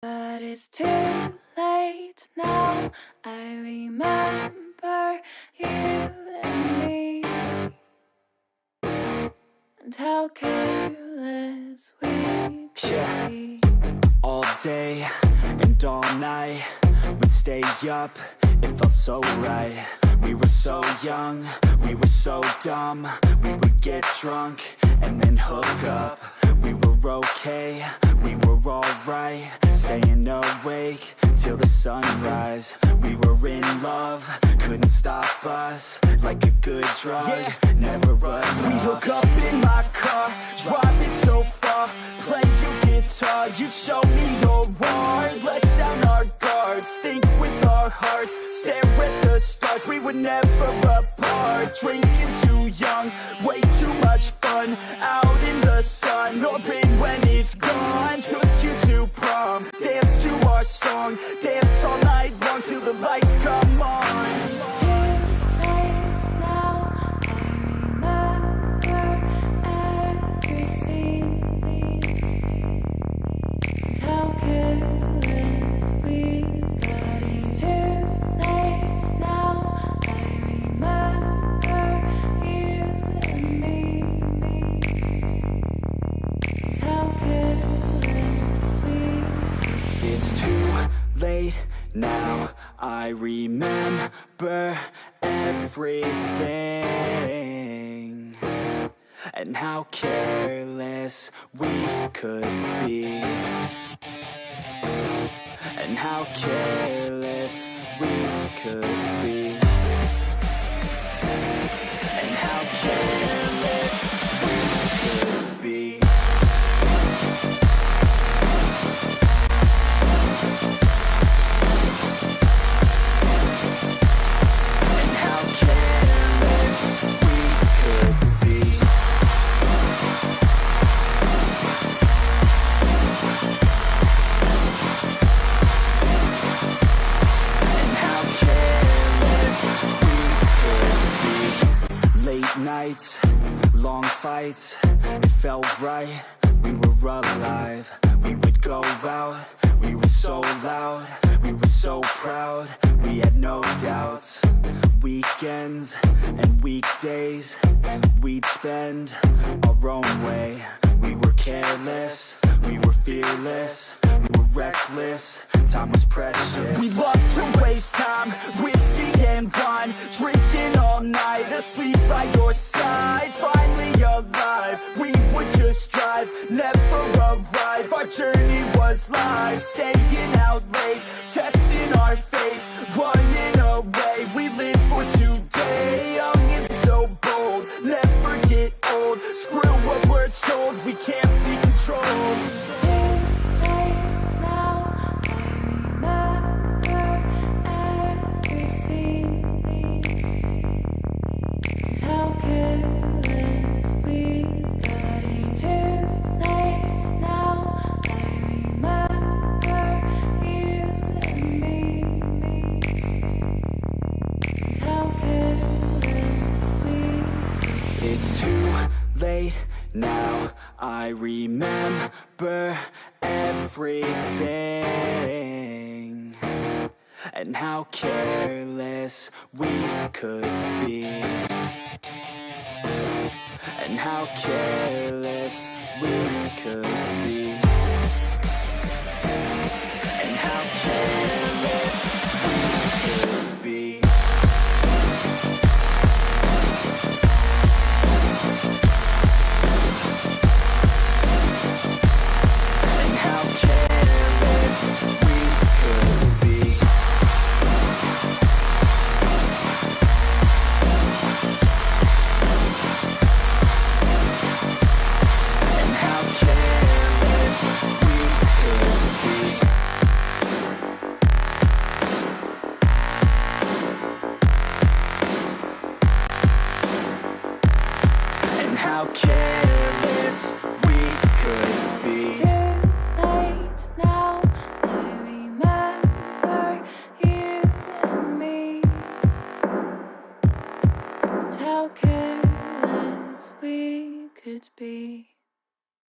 But it's too late now. I remember you and me, and how careless we could be. All day and all night, we'd stay up, it felt so right. We were so young, we were so dumb. We would get drunk and then hook up. We were okay, we were alright, staying awake till the sunrise. We were in love, couldn't stop us, like a good drug, never enough. We'd hook up in my car, drive it so far, play your guitar, you'd show me your art, let down our guards, think with our hearts, stare at the stars. We were never apart, drinking too young, way too much fun, out in the sun, open when it's gone. Took you to prom, dance to our song, dance all night long till the lights come on. Late now, I remember everything, and how careless we could be, and how careless we could be, and how careless we could be. Late nights, long fights, it felt right, we were alive. We would go out, we were so loud, we were so proud, we had no doubts. Weekends and weekdays, we'd spend our own way. We were careless, we were fearless, we were reckless, time was precious. We loved to waste time, whiskey and wine, drinking all night, asleep by your side. Finally alive, we would just drive, never arrive. Our journey was life, staying out late, testing our fate, running away. We live for today, young and so bold, never get old. Screw what we're told, we can't be controlled. It's too late now, I remember everything, and how careless we could be, and how careless we could be.